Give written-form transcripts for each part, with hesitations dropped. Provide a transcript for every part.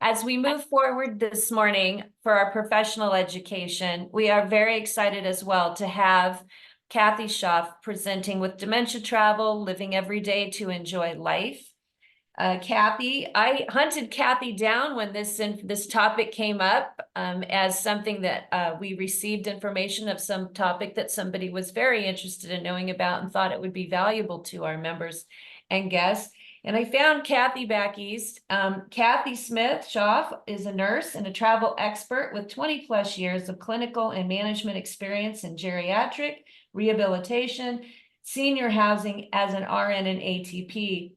As we move forward this morning for our professional education, we are very excited as well to have Kathy Shoaf presenting with Dementia Travel, Living Every Day to Enjoy Life. Kathy, I hunted Kathy down when this topic came up as something that we received information of some topic that somebody was very interested in knowing about and thought it would be valuable to our members and guests. And I found Kathy back east. Kathy Smith Shoaf is a nurse and a travel expert with 20 plus years of clinical and management experience in geriatric, rehabilitation, senior housing as an RN and ATP.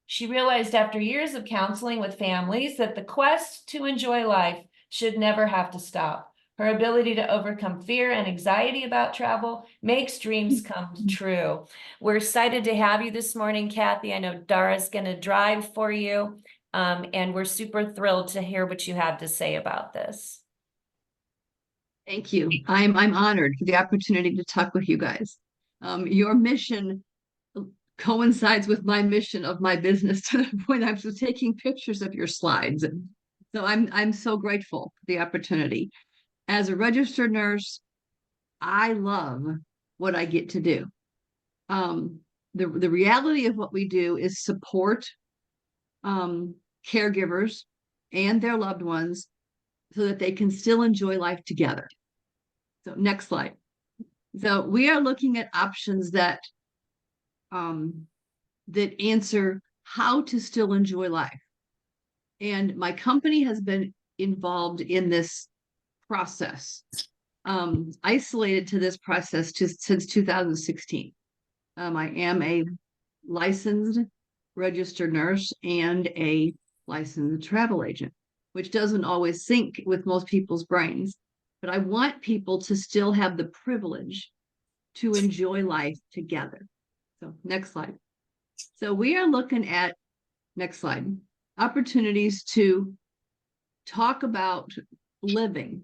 She realized after years of counseling with families that the quest to enjoy life should never have to stop. Her ability to overcome fear and anxiety about travel makes dreams come true. We're excited to have you this morning, Kathy. I know Dara's going to drive for you, and we're super thrilled to hear what you have to say about this. Thank you. I'm honored for the opportunity to talk with you guys. Your mission coincides with my mission of my business to the point I was taking pictures of your slides. So I'm so grateful for the opportunity. As a registered nurse, I love what I get to do. The reality of what we do is support caregivers and their loved ones so that they can still enjoy life together. So next slide. So we are looking at options that answer how to still enjoy life. And my company has been involved in this process, isolated to this process since 2016. I am a licensed registered nurse and a licensed travel agent, which doesn't always sync with most people's brains. But I want people to still have the privilege to enjoy life together. So next slide. So we are looking at, next slide, opportunities to talk about living.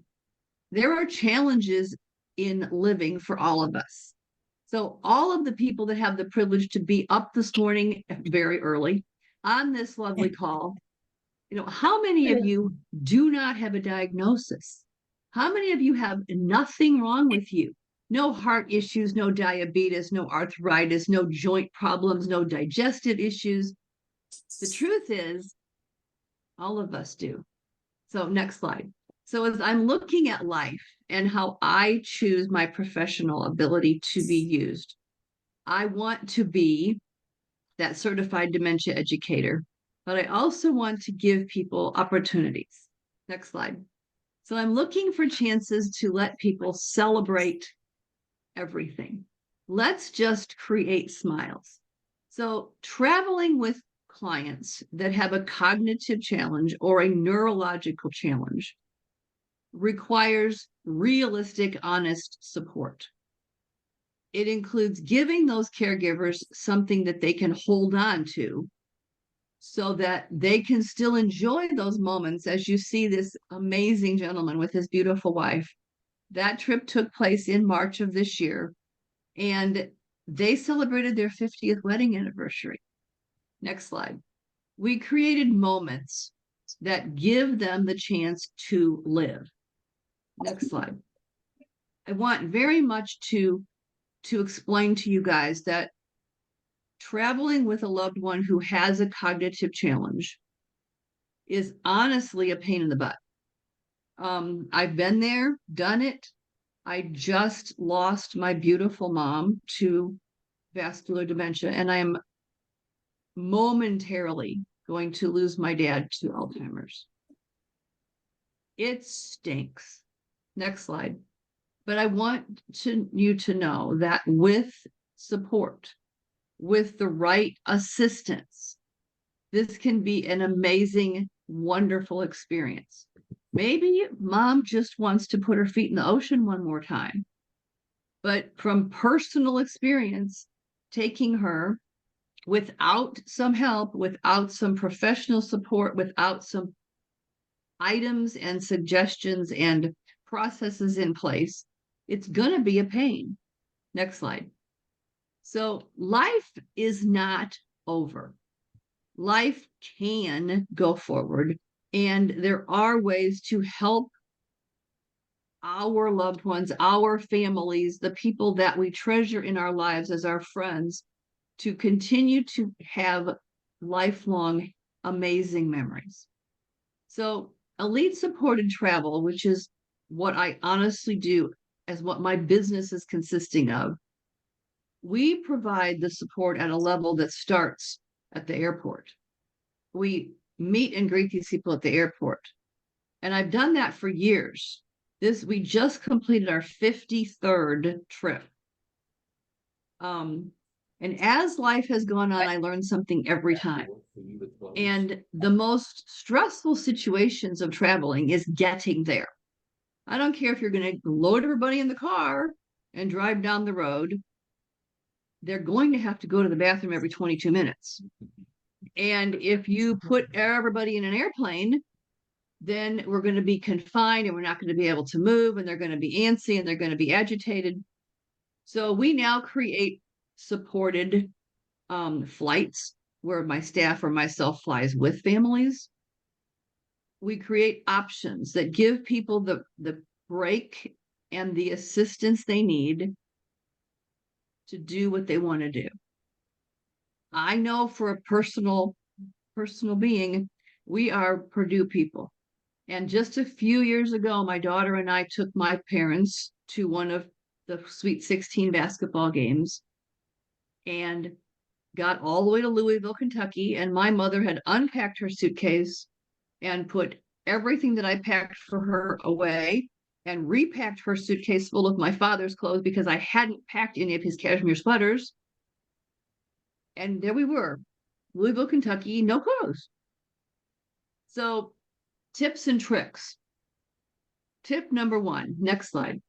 There are challenges in living for all of us. So all of the people that have the privilege to be up this morning very early on this lovely call, how many of you do not have a diagnosis? How many of you have nothing wrong with you? No heart issues, no diabetes, no arthritis, no joint problems, no digestive issues. The truth is, all of us do. So next slide. So as I'm looking at life and how I choose my professional ability to be used, I want to be that certified dementia educator, but I also want to give people opportunities. Next slide. So I'm looking for chances to let people celebrate everything. Let's just create smiles. So traveling with clients that have a cognitive challenge or a neurological challenge requires realistic, honest support. It includes giving those caregivers something that they can hold on to so that they can still enjoy those moments. As you see this amazing gentleman with his beautiful wife, that trip took place in March of this year, and they celebrated their 50th wedding anniversary. Next slide. We created moments that give them the chance to live. Next slide. I want very much to explain to you guys that traveling with a loved one who has a cognitive challenge is honestly a pain in the butt. I've been there, done it. I just lost my beautiful mom to vascular dementia, and I am momentarily going to lose my dad to Alzheimer's. It stinks. Next slide. But I want you to know that with support, with the right assistance, this can be an amazing, wonderful experience. Maybe mom just wants to put her feet in the ocean one more time. But from personal experience, taking her without some help, without some professional support, without some items and suggestions and processes in place, it's going to be a pain. Next slide. So life is not over. Life can go forward. And there are ways to help our loved ones, our families, the people that we treasure in our lives as our friends, to continue to have lifelong amazing memories. So elite supported travel, which is what I honestly do as what my business is consisting of, we provide the support at a level that starts at the airport. We meet and greet these people at the airport. And I've done that for years. We just completed our 53rd trip. And as life has gone on, I learned something every time. And the most stressful situations of traveling is getting there. I don't care if you're going to load everybody in the car and drive down the road. They're going to have to go to the bathroom every 22 minutes. And if you put everybody in an airplane, then we're going to be confined and we're not going to be able to move, and they're going to be antsy and they're going to be agitated. So we now create supported flights where my staff or myself flies with families. We create options that give people the break and the assistance they need to do what they want to do. I know for a personal being, we are Purdue people. And just a few years ago, my daughter and I took my parents to one of the Sweet 16 basketball games and got all the way to Louisville, Kentucky. And my mother had unpacked her suitcase and put everything that I packed for her away and repacked her suitcase full of my father's clothes because I hadn't packed any of his cashmere sweaters. And there we were, Louisville, Kentucky, no clothes. So tips and tricks. Tip number 1, next slide.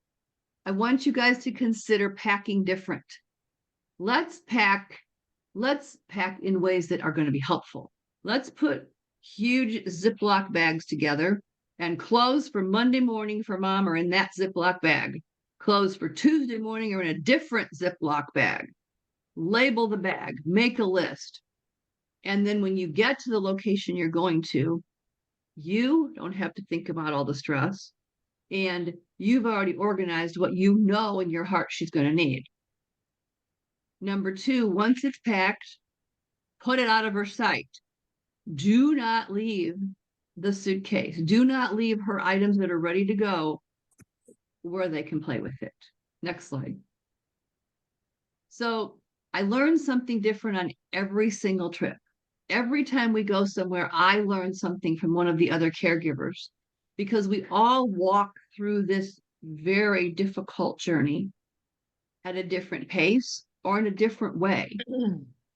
I want you guys to consider packing different. Let's pack in ways that are going to be helpful. Let's put huge Ziploc bags together, and clothes for Monday morning for mom are in that Ziploc bag. Clothes for Tuesday morning are in a different Ziploc bag. Label the bag, make a list. And then when you get to the location you're going to, you don't have to think about all the stress. And you've already organized what you know in your heart she's going to need. Number 2, once it's packed, put it out of her sight. Do not leave the suitcase. Do not leave her items that are ready to go where they can play with it. Next slide. So I learned something different on every single trip. Every time we go somewhere, I learn something from one of the other caregivers, because we all walk through this very difficult journey at a different pace or in a different way.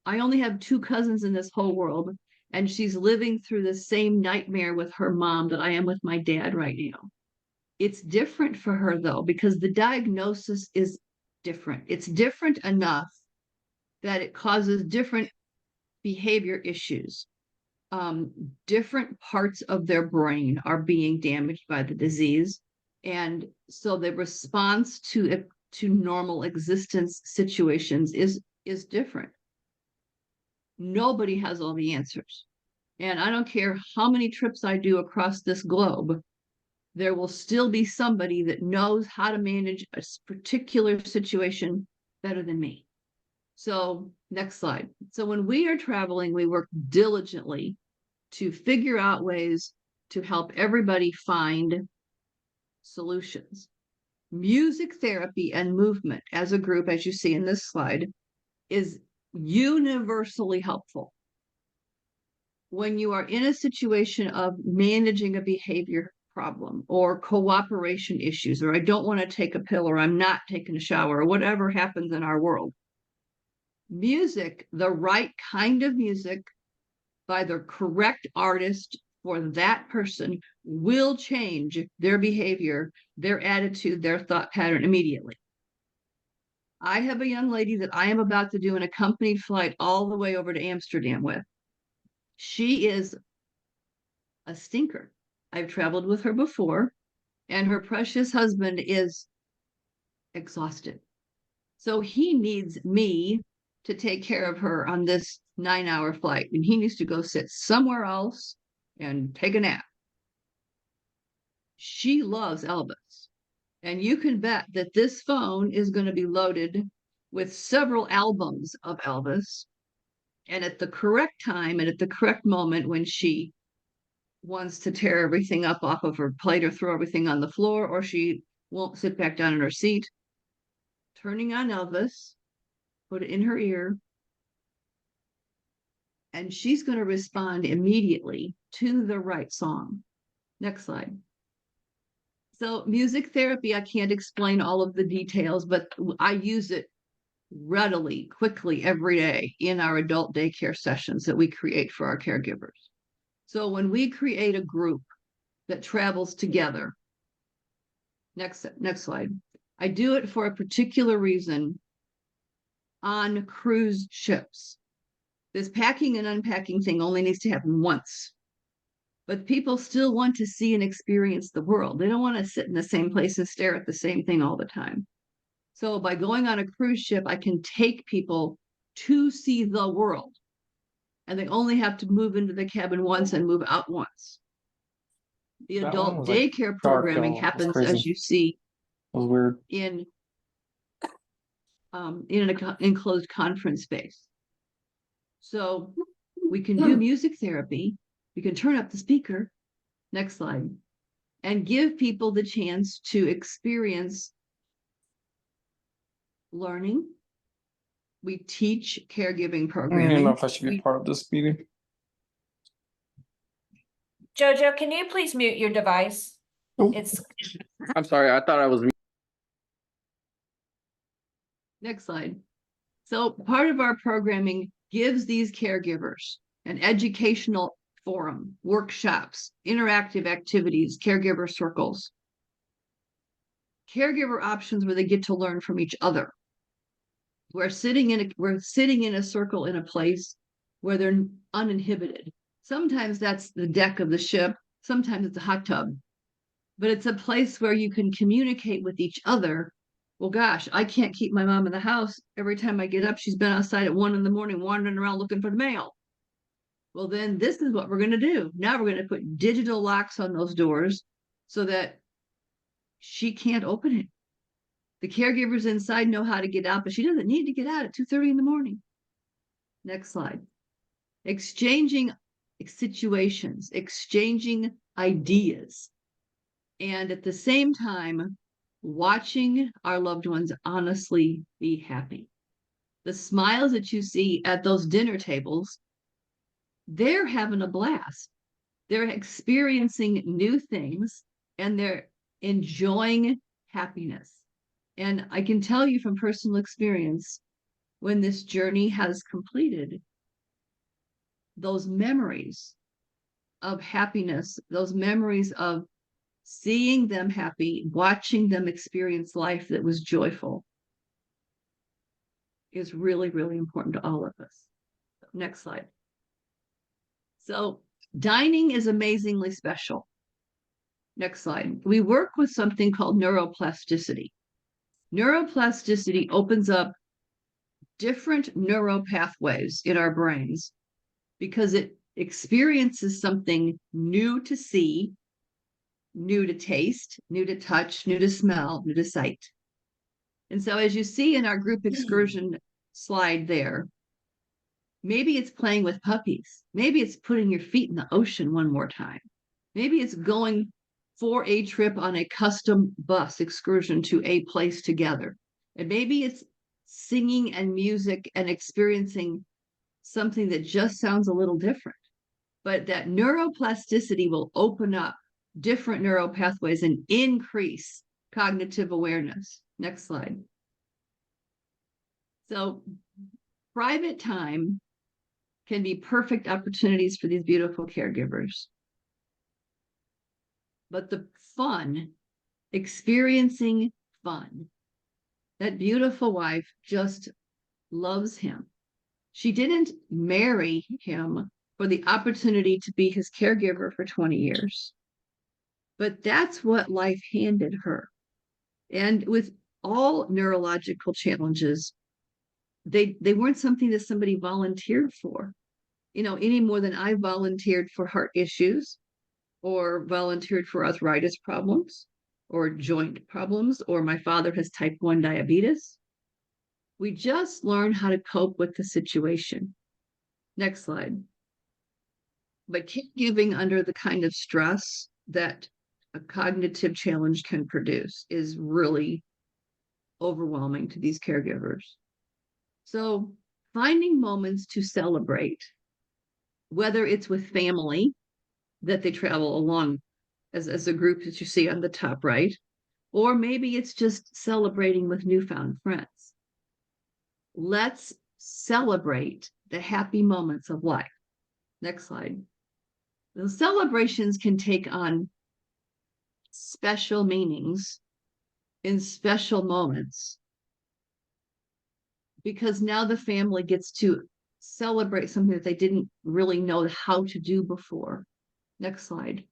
I only have 2 cousins in this whole world, and she's living through the same nightmare with her mom that I am with my dad right now. It's different for her, though, because the diagnosis is different. It's different enough that it causes different behavior issues. Different parts of their brain are being damaged by the disease. And so the response to normal existence situations is different. Nobody has all the answers. And I don't care how many trips I do across this globe, there will still be somebody that knows how to manage a particular situation better than me. So next slide. So when we are traveling, we work diligently to figure out ways to help everybody find solutions. Music therapy and movement as a group, as you see in this slide, is universally helpful. When you are in a situation of managing a behavior problem or cooperation issues, or I don't want to take a pill, or I'm not taking a shower, or whatever happens in our world, music, the right kind of music by the correct artist for that person, will change their behavior, their attitude, their thought pattern immediately. I have a young lady that I am about to do an accompanied flight all the way over to Amsterdam with. She is a stinker. I've traveled with her before, and her precious husband is exhausted. So he needs me to take care of her on this 9-hour flight, and he needs to go sit somewhere else and take a nap. she loves Elvis. And you can bet that this phone is going to be loaded with several albums of Elvis. And at the correct time and at the correct moment when she wants to tear everything up off of her plate or throw everything on the floor, or she won't sit back down in her seat, turning on Elvis, put it in her ear, and she's going to respond immediately to the right song. Next slide. So music therapy, I can't explain all of the details, but I use it readily, quickly every day in our adult daycare sessions that we create for our caregivers. So when we create a group that travels together, next slide, I do it for a particular reason on cruise ships. This packing and unpacking thing only needs to happen once. But people still want to see and experience the world. They don't want to sit in the same place and stare at the same thing all the time. So by going on a cruise ship, I can take people to see the world. And they only have to move into the cabin once and move out once. The adult daycare programming happens, as you see, It was weird. in an enclosed conference space. So we can do music therapy. We can turn up the speaker. Next slide. And give people the chance to experience learning. We teach caregiving I programming. don't know if I should be part of this meeting. Jojo, can you please mute your device? Oh. It's I'm sorry. I thought I was. Next slide. So part of our programming gives these caregivers an educational forum, workshops, interactive activities, caregiver circles, caregiver options where they get to learn from each other. We're sitting in a circle in a place where they're uninhibited. Sometimes that's the deck of the ship, sometimes it's a hot tub, but it's a place where you can communicate with each other. Well, gosh, I can't keep my mom in the house. Every time I get up, she's been outside at 1 a.m, wandering around looking for the mail. Well, then this is what we're going to do. Now we're going to put digital locks on those doors so that she can't open it. The caregivers inside know how to get out, but she doesn't need to get out at 2:30 a.m. Next slide. Exchanging situations, exchanging ideas, and at the same time, watching our loved ones honestly be happy. The smiles that you see at those dinner tables, they're having a blast. They're experiencing new things and they're enjoying happiness. And I can tell you from personal experience, when this journey has completed, those memories of happiness, those memories of seeing them happy, watching them experience life that was joyful, is really, really important to all of us. Next slide. So dining is amazingly special. Next slide. We work with something called neuroplasticity. Neuroplasticity opens up different neural pathways in our brains because it experiences something new to see, new to taste, new to touch, new to smell, new to sight. And so as you see in our group excursion slide there, maybe it's playing with puppies. Maybe it's putting your feet in the ocean one more time. Maybe it's going for a trip on a custom bus excursion to a place together. And maybe it's singing and music and experiencing something that just sounds a little different. But that neuroplasticity will open up different neural pathways and increase cognitive awareness. Next slide. So private time can be perfect opportunities for these beautiful caregivers. But the fun, experiencing fun, that beautiful wife just loves him. She didn't marry him for the opportunity to be his caregiver for 20 years. But that's what life handed her. And with all neurological challenges, they weren't something that somebody volunteered for, any more than I volunteered for heart issues or volunteered for arthritis problems or joint problems, or my father has type 1 diabetes. We just learn how to cope with the situation. Next slide. But caregiving under the kind of stress that a cognitive challenge can produce is really overwhelming to these caregivers. So finding moments to celebrate, whether it's with family that they travel along as a group that you see on the top right, or maybe it's just celebrating with newfound friends. Let's celebrate the happy moments of life. Next slide. The celebrations can take on special meanings in special moments, because now the family gets to celebrate something that they didn't really know how to do before. Next slide.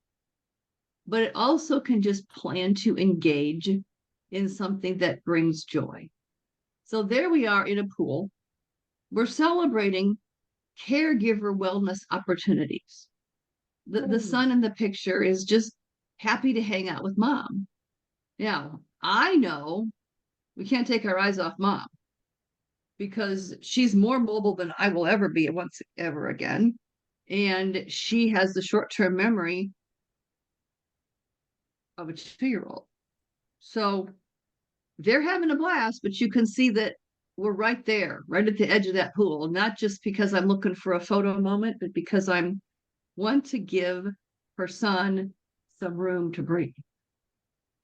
But it also can just plan to engage in something that brings joy. So there we are in a pool. We're celebrating caregiver wellness opportunities. The son in the picture is just happy to hang out with mom. Now, I know we can't take our eyes off mom because she's more mobile than I will ever be once ever again. And she has the short-term memory of a 2-year-old. So they're having a blast, but you can see that we're right there, right at the edge of that pool, not just because I'm looking for a photo moment, but because I'm want to give her son some room to breathe.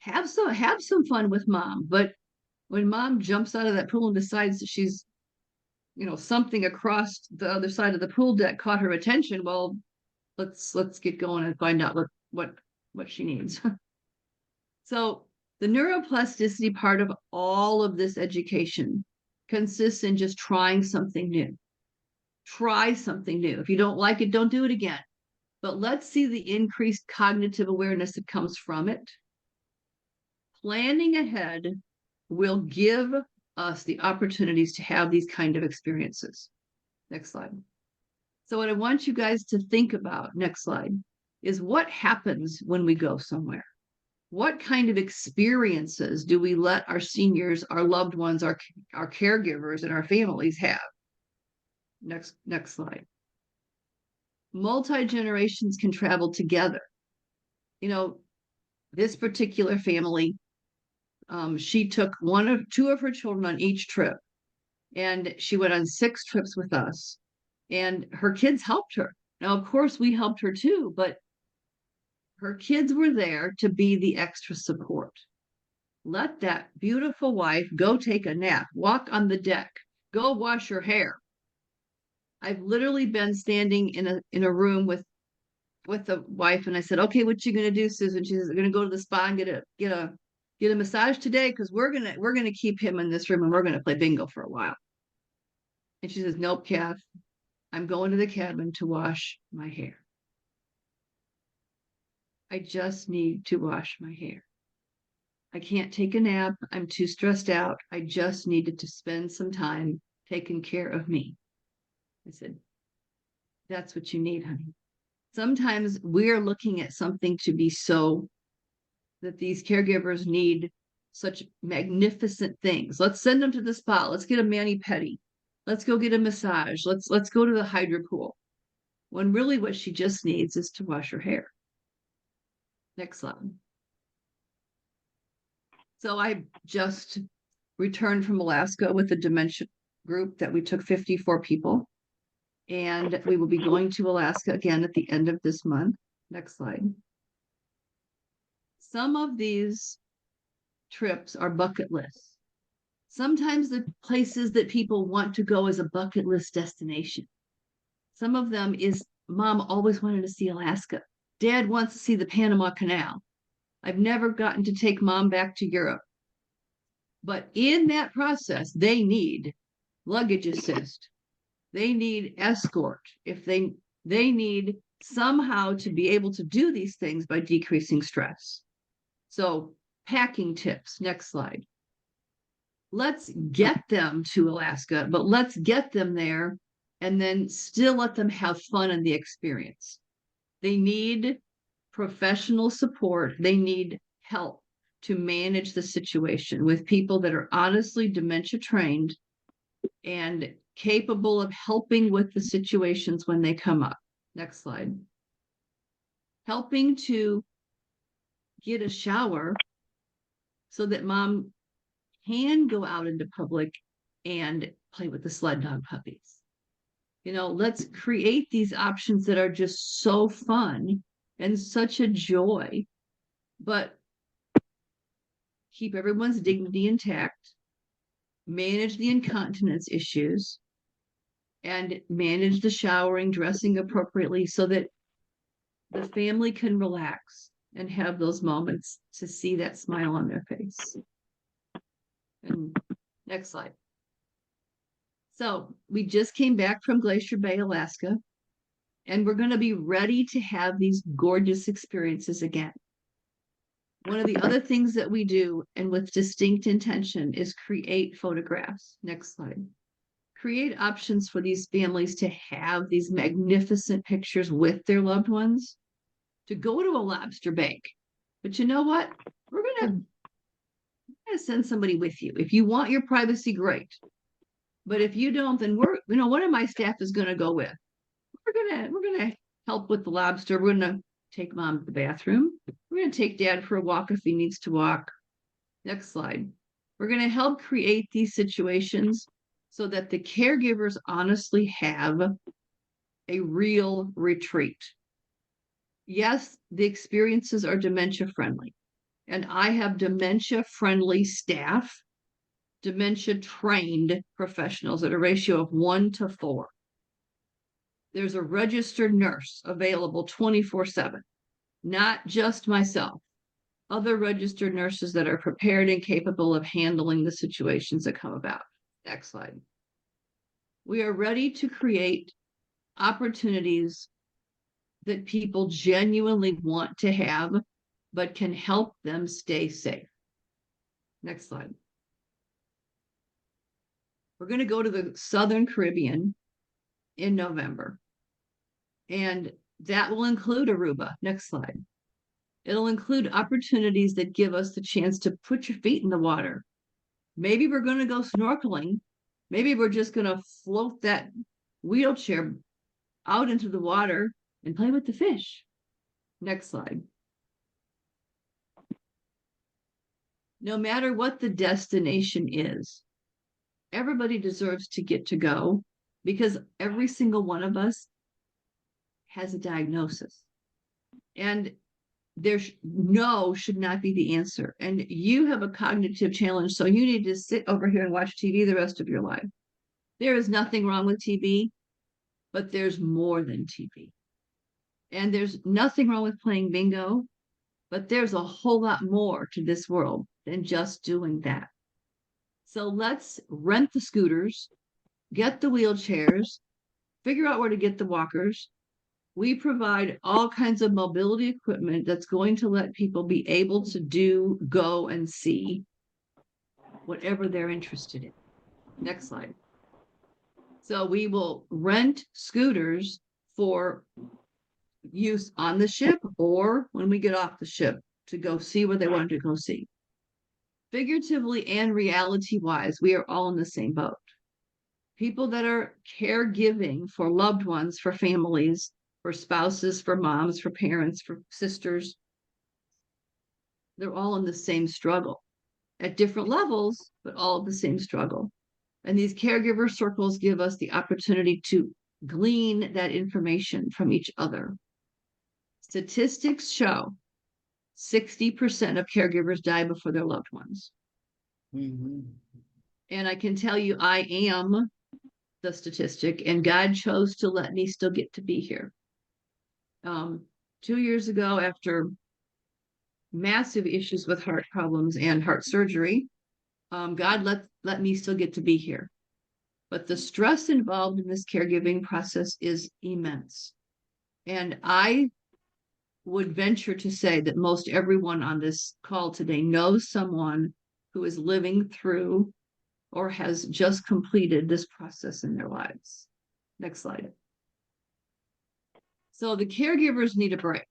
Have some fun with mom, but when mom jumps out of that pool and decides that she's, something across the other side of the pool deck caught her attention, well, let's get going and find out what she needs. So the neuroplasticity part of all of this education consists in just trying something new. Try something new. If you don't like it, don't do it again. But let's see the increased cognitive awareness that comes from it. Planning ahead will give us the opportunities to have these kind of experiences. Next slide. So what I want you guys to think about, next slide, is what happens when we go somewhere? What kind of experiences do we let our seniors, our loved ones, our caregivers, and our families have? Next slide. Multi-generations can travel together. This particular family, she took two of her children on each trip, and she went on 6 trips with us, and her kids helped her. Now, of course, we helped her too, but her kids were there to be the extra support. Let that beautiful wife go take a nap, walk on the deck, go wash her hair. I've literally been standing in a room with the wife, and I said, "Okay, what you gonna do, Susan?" She says, "I'm gonna go to the spa and get a massage today, because we're gonna keep him in this room and we're gonna play bingo for a while." And she says, "Nope, Kath, I'm going to the cabin to wash my hair. I just need to wash my hair. I can't take a nap. I'm too stressed out. I just needed to spend some time taking care of me." I said, "That's what you need, honey." Sometimes we're looking at something to be so that these caregivers need such magnificent things. Let's send them to the spa. Let's get a mani-pedi. Let's go get a massage. Let's go to the hydro pool. When really what she just needs is to wash her hair. Next slide. So I just returned from Alaska with a dementia group that we took 54 people. And we will be going to Alaska again at the end of this month. Next slide. Some of these trips are bucket lists. Sometimes the places that people want to go as a bucket list destination. Some of them is, Mom always wanted to see Alaska. Dad wants to see the Panama Canal. I've never gotten to take Mom back to Europe. But in that process, they need luggage assist. They need escort. If they need somehow to be able to do these things by decreasing stress. So packing tips, next slide. Let's get them to Alaska, but let's get them there and then still let them have fun in the experience. They need professional support. They need help to manage the situation with people that are honestly dementia trained and capable of helping with the situations when they come up. Next slide. Helping to get a shower so that mom can go out into public and play with the sled dog puppies. You know, let's create these options that are just so fun and such a joy, but keep everyone's dignity intact, manage the incontinence issues, and manage the showering, dressing appropriately so that the family can relax and have those moments to see that smile on their face. And next slide. So we just came back from Glacier Bay, Alaska, and we're going to be ready to have these gorgeous experiences again. One of the other things that we do, and with distinct intention, is create photographs. Next slide. Create options for these families to have these magnificent pictures with their loved ones, to go to a lobster bank. But you know what? We're going to send somebody with you. If you want your privacy, great. But if you don't, then one of my staff is going to go with. We're gonna help with the lobster. We're gonna take mom to the bathroom. We're gonna take dad for a walk if he needs to walk. Next slide. We're gonna help create these situations so that the caregivers honestly have a real retreat. Yes, the experiences are dementia friendly, and I have dementia friendly staff, dementia trained professionals at a ratio of 1 to 4. There's a registered nurse available 24/7, not just myself, other registered nurses that are prepared and capable of handling the situations that come about. Next slide. We are ready to create opportunities that people genuinely want to have, but can help them stay safe. Next slide. We're going to go to the Southern Caribbean in November. And that will include Aruba. Next slide. It'll include opportunities that give us the chance to put your feet in the water. Maybe we're going to go snorkeling. Maybe we're just going to float that wheelchair out into the water and play with the fish. Next slide. No matter what the destination is, everybody deserves to get to go, because every single one of us has a diagnosis. And no should not be the answer. And you have a cognitive challenge, so you need to sit over here and watch TV the rest of your life. There is nothing wrong with TV, but there's more than TV. And there's nothing wrong with playing bingo, but there's a whole lot more to this world than just doing that. So let's rent the scooters, get the wheelchairs, figure out where to get the walkers. We provide all kinds of mobility equipment that's going to let people be able to do, go, and see whatever they're interested in. Next slide. So we will rent scooters for use on the ship or when we get off the ship to go see what they want to go see. Figuratively and reality-wise, we are all in the same boat. People that are caregiving for loved ones, for families, for spouses, for moms, for parents, for sisters, they're all in the same struggle at different levels, but all the same struggle. And these caregiver circles give us the opportunity to glean that information from each other. Statistics show 60% of caregivers die before their loved ones. Mm-hmm. And I can tell you, I am the statistic, and God chose to let me still get to be here. 2 years ago, after massive issues with heart problems and heart surgery, God let me still get to be here. But the stress involved in this caregiving process is immense. And I would venture to say that most everyone on this call today knows someone who is living through or has just completed this process in their lives. Next slide. So the caregivers need a break.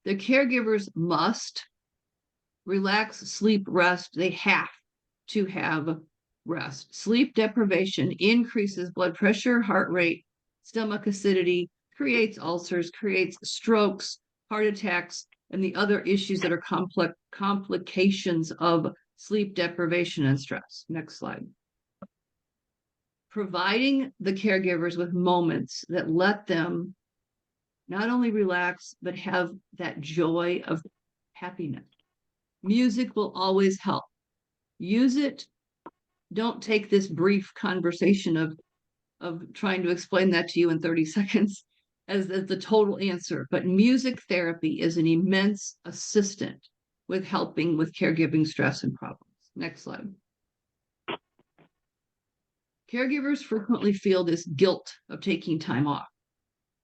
The caregivers must relax, sleep, rest. They have to have rest. Sleep deprivation increases blood pressure, heart rate, stomach acidity, creates ulcers, creates strokes, heart attacks, and the other issues that are complications of sleep deprivation and stress. Next slide. Providing the caregivers with moments that let them not only relax, but have that joy of happiness. Music will always help. Use it. Don't take this brief conversation of trying to explain that to you in 30 seconds as the total answer. But music therapy is an immense assistant with helping with caregiving stress and problems. Next slide. Caregivers frequently feel this guilt of taking time off.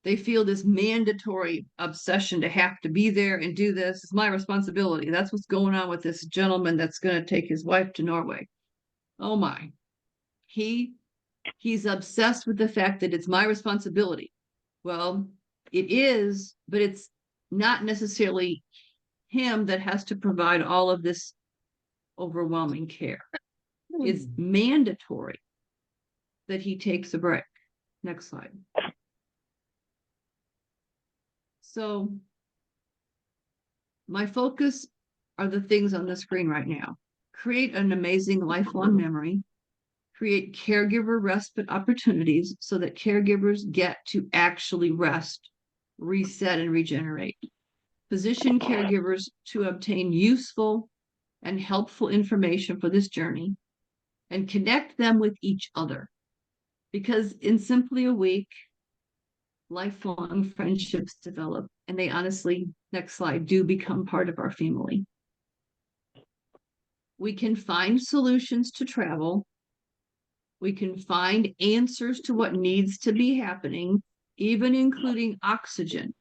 They feel this mandatory obsession to have to be there and do this. It's my responsibility. That's what's going on with this gentleman that's going to take his wife to Norway. Oh my. He's obsessed with the fact that it's my responsibility. Well, it is, but it's not necessarily him that has to provide all of this overwhelming care. It's mandatory that he takes a break. Next slide. So my focus are the things on the screen right now. Create an amazing lifelong memory. Create caregiver respite opportunities so that caregivers get to actually rest, reset, and regenerate. Position caregivers to obtain useful and helpful information for this journey and connect them with each other. Because in simply a week, lifelong friendships develop, and they honestly, next slide, do become part of our family. We can find solutions to travel. We can find answers to what needs to be happening, even including oxygen,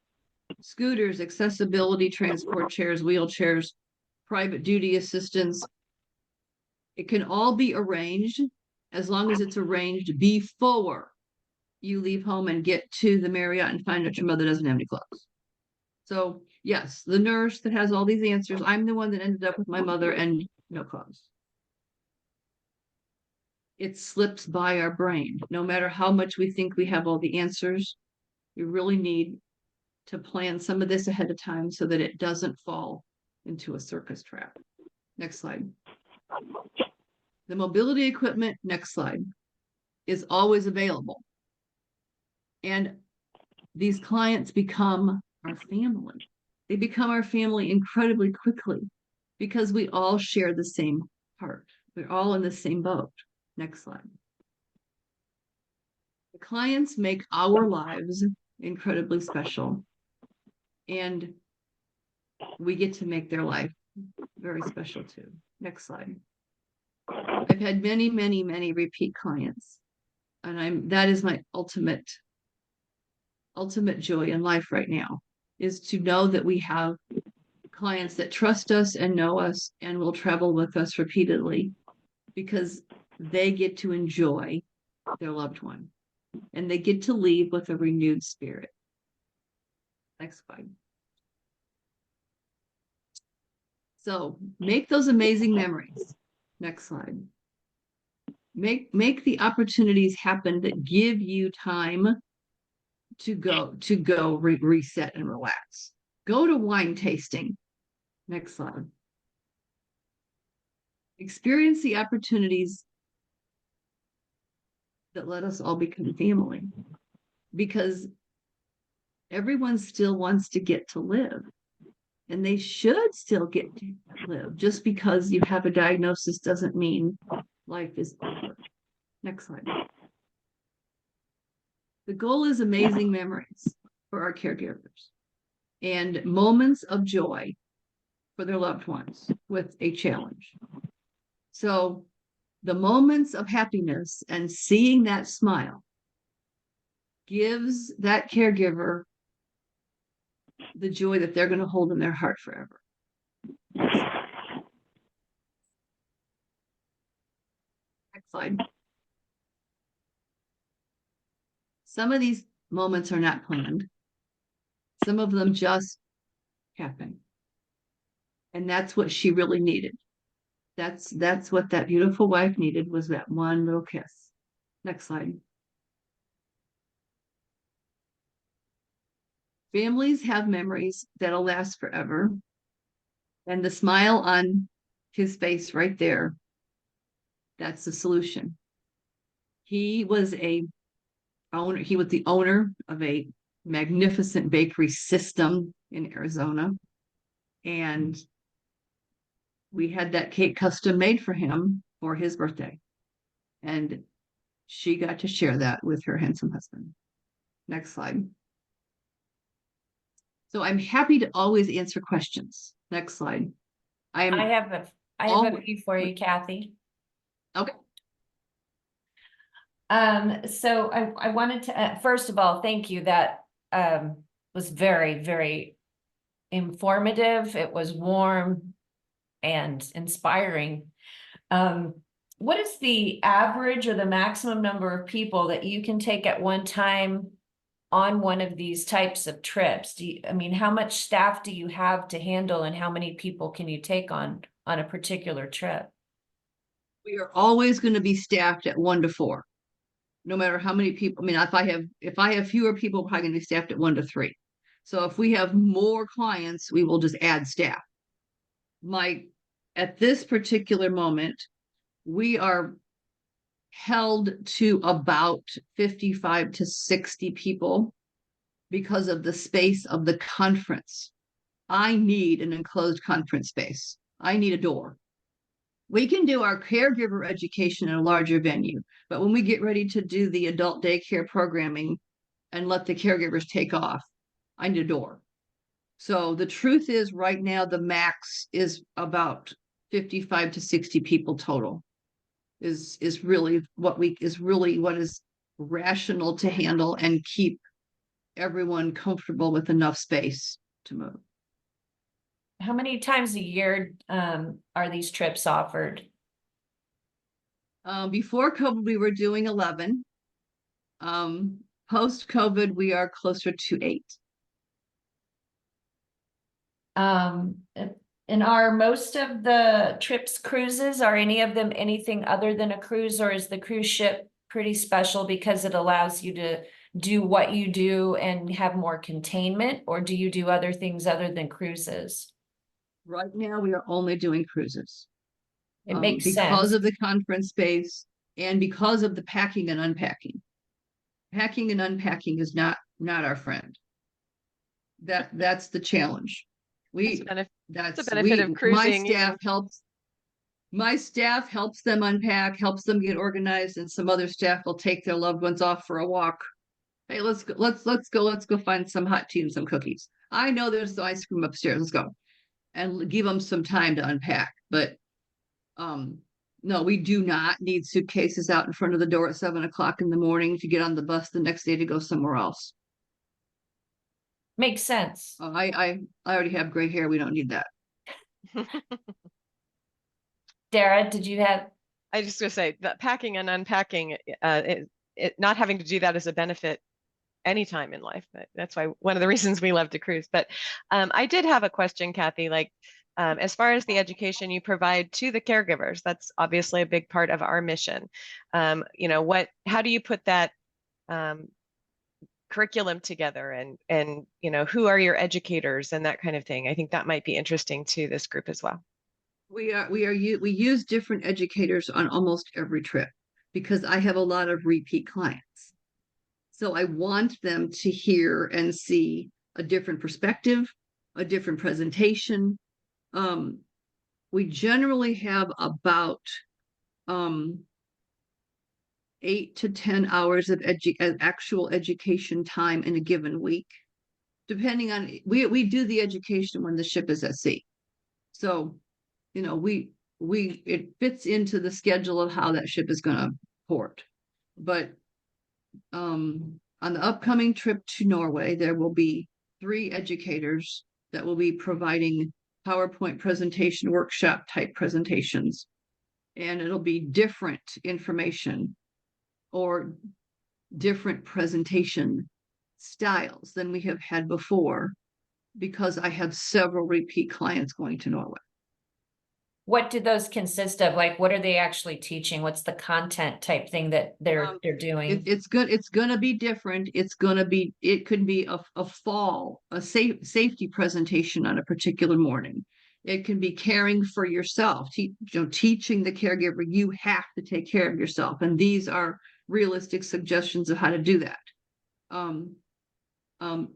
scooters, accessibility, transport chairs, wheelchairs, private duty assistance. It can all be arranged as long as it's arranged before you leave home and get to the Marriott and find out your mother doesn't have any clothes. So yes, the nurse that has all these answers, I'm the one that ended up with my mother and no clothes. It slips by our brain. No matter how much we think we have all the answers, we really need to plan some of this ahead of time so that it doesn't fall into a circus trap. Next slide. The mobility equipment, next slide, is always available. And these clients become our family. They become our family incredibly quickly because we all share the same heart. We're all in the same boat. Next slide. The clients make our lives incredibly special, and we get to make their life very special too. Next slide. I've had many, many, many repeat clients, and that is my ultimate joy in life right now, is to know that we have clients that trust us and know us and will travel with us repeatedly because they get to enjoy their loved one and they get to leave with a renewed spirit. Next slide. So make those amazing memories. Next slide. Make the opportunities happen that give you time to go reset and relax. Go to wine tasting. Next slide. Experience the opportunities that let us all become family, because everyone still wants to get to live, and they should still get to live. Just because you have a diagnosis doesn't mean life is over. Next slide. The goal is amazing memories for our caregivers and moments of joy for their loved ones with a challenge. So the moments of happiness and seeing that smile gives that caregiver the joy that they're going to hold in their heart forever. Next slide. Some of these moments are not planned. Some of them just happen. And that's what she really needed. That's what that beautiful wife needed, was that one little kiss. Next slide. Families have memories that'll last forever. And the smile on his face right there, that's the solution. He was the owner of a magnificent bakery system in Arizona. And we had that cake custom made for him for his birthday. And she got to share that with her handsome husband. Next slide. So I'm happy to always answer questions. Next slide. I have a few for you, Kathy. Okay. So I wanted to, first of all, thank you. That was very, very informative. It was warm and inspiring. What is the average or the maximum number of people that you can take at one time on one of these types of trips? How much staff do you have to handle, and how many people can you take on a particular trip? We are always going to be staffed at 1 to 4, no matter how many people. If I have fewer people, we're probably going to be staffed at 1 to 3. So if we have more clients, we will just add staff. At this particular moment, we are held to about 55 to 60 people because of the space of the conference. I need an enclosed conference space. I need a door. We can do our caregiver education in a larger venue, but when we get ready to do the adult daycare programming and let the caregivers take off, I need a door. So the truth is, right now, the max is about 55 to 60 people total. Is really what is rational to handle and keep everyone comfortable with enough space to move. How many times a year are these trips offered? Before COVID, we were doing 11. Post COVID, we are closer to 8. And are most of the trips cruises? Are any of them anything other than a cruise, or is the cruise ship pretty special because it allows you to do what you do and have more containment, or do you do other things other than cruises? Right now, we are only doing cruises. It makes sense. Because of the conference space and because of the packing and unpacking. Packing and unpacking is not our friend. That's the challenge. That's the benefit of cruising. My staff helps them unpack, helps them get organized, and some other staff will take their loved ones off for a walk. Hey, let's go find some hot tea and some cookies. I know there's the ice cream upstairs. Let's go. And give them some time to unpack. But no, we do not need suitcases out in front of the door at 7 o'clock in the morning to get on the bus the next day to go somewhere else. Makes sense. I already have gray hair. We don't need that. Dara, did you have? I just gonna say that packing and unpacking, not having to do that is a benefit anytime in life. That's why one of the reasons we love to cruise. But I did have a question, Kathy, as far as the education you provide to the caregivers, that's obviously a big part of our mission. How do you put that curriculum together, and who are your educators and that kind of thing? I think that might be interesting to this group as well. We use different educators on almost every trip because I have a lot of repeat clients. So I want them to hear and see a different perspective, a different presentation. We generally have about 8 to 10 hours of actual education time in a given week, depending on, we do the education when the ship is at sea. So, it fits into the schedule of how that ship is going to port. But on the upcoming trip to Norway, there will be 3 educators that will be providing PowerPoint presentation workshop type presentations, and it'll be different information or different presentation styles than we have had before, because I have several repeat clients going to Norway. What do those consist of? Like, what are they actually teaching? What's the content type thing that they're doing? It's good. It's gonna be different. It could be a safety presentation on a particular morning. It can be caring for yourself, teaching the caregiver you have to take care of yourself. And these are realistic suggestions of how to do that.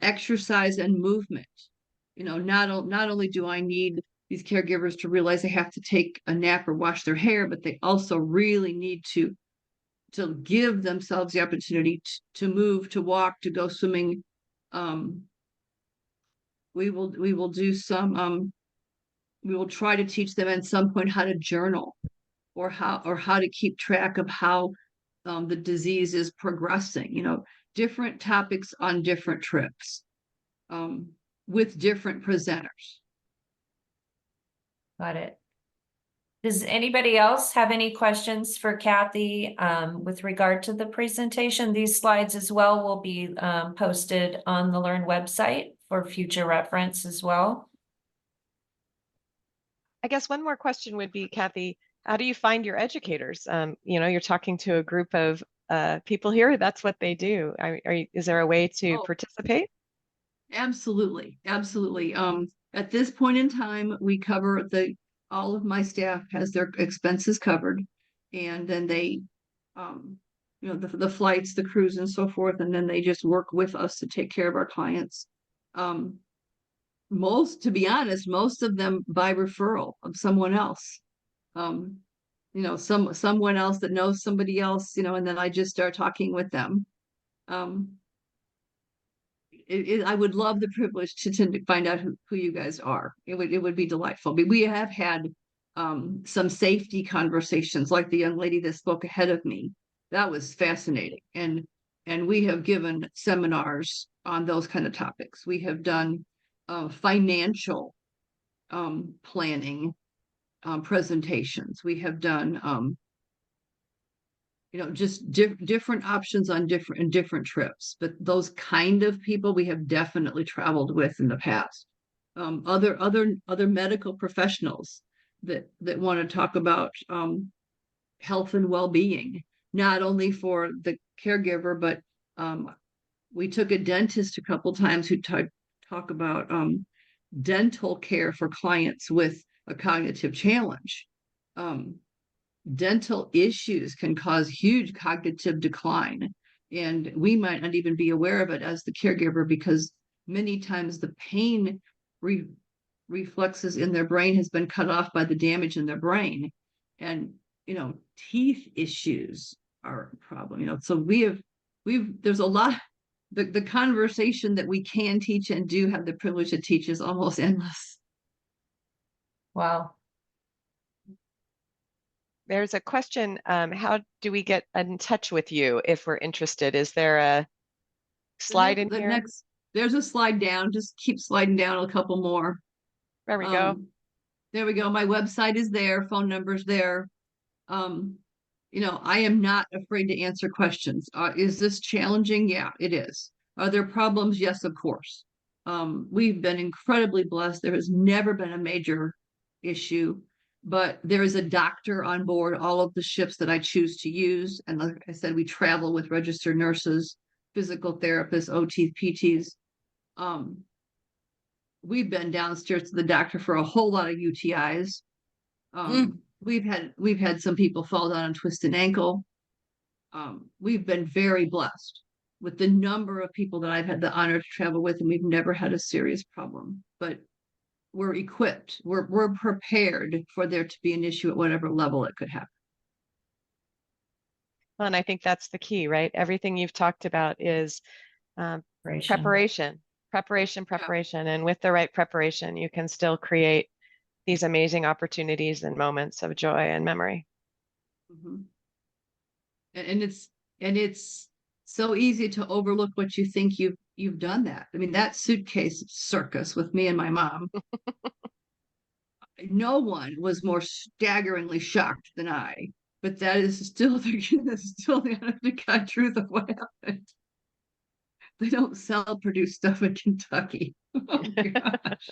Exercise and movement. Not only do I need these caregivers to realize they have to take a nap or wash their hair, but they also really need to give themselves the opportunity to move, to walk, to go swimming. We will do some, we will try to teach them at some point how to journal, or how to keep track of how the disease is progressing, different topics on different trips, with different presenters. Got it. Does anybody else have any questions for Kathy with regard to the presentation? These slides as well will be posted on the Learn website for future reference as well. I guess one more question would be, Kathy, how do you find your educators? You're talking to a group of people here. That's what they do. Is there a way to participate? Absolutely. Absolutely. At this point in time, we cover all of my staff has their expenses covered, and then they, the flights, the crews and so forth. And then they just work with us to take care of our clients. To be honest, most of them by referral of someone else. Someone else that knows somebody else, and then I just start talking with them. I would love the privilege to find out who you guys are. It would be delightful. But we have had some safety conversations, like the young lady that spoke ahead of me. That was fascinating. And we have given seminars on those kind of topics. We have done financial planning presentations. We have done just different options on different trips. But those kind of people we have definitely traveled with in the past. Other medical professionals that want to talk about health and well-being, not only for the caregiver, but we took a dentist a couple times who talk about dental care for clients with a cognitive challenge. Dental issues can cause huge cognitive decline, and we might not even be aware of it as the caregiver, because many times the pain reflexes in their brain has been cut off by the damage in their brain. And teeth issues are a problem. So there's a lot. The conversation that we can teach and do have the privilege to teach is almost endless. Wow. There's a question, how do we get in touch with you if we're interested? Is there a slide in here? There's a slide down. Just keep sliding down a couple more. There we go. There we go. My website is there. Phone number's there. I am not afraid to answer questions. Is this challenging? Yeah, it is. Are there problems? Yes, of course. We've been incredibly blessed. There has never been a major issue, but there is a doctor on board all of the ships that I choose to use. And like I said, we travel with registered nurses, physical therapists, OTs, PTs. We've been downstairs to the doctor for a whole lot of UTIs. We've had some people fall down and twist an ankle. We've been very blessed with the number of people that I've had the honor to travel with, and we've never had a serious problem. But we're equipped, we're prepared for there to be an issue at whatever level it could happen. Well, and I think that's the key, right? Everything you've talked about is preparation. And with the right preparation, you can still create these amazing opportunities and moments of joy and memory. Mm-hmm. And it's so easy to overlook what you think you've done that. I mean, that suitcase circus with me and my mom, no one was more staggeringly shocked than I, but that is still the honest to God truth of what happened. they don't sell Purdue stuff in Kentucky. Oh gosh.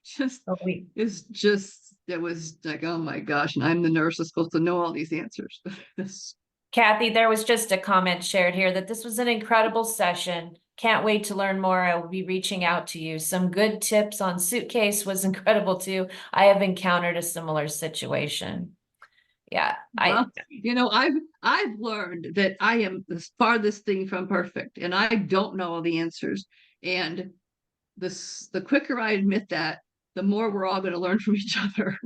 Just Oh, it was like, oh my gosh, and I'm the nurse that's supposed to know all these answers. This Kathy, there was just a comment shared here that this was an incredible session. Can't wait to learn more. I will be reaching out to you. Some good tips on suitcase was incredible too. I have encountered a similar situation. Yeah, well, I've learned that I am the farthest thing from perfect, and I don't know all the answers. And the quicker I admit that, the more we're all going to learn from each other.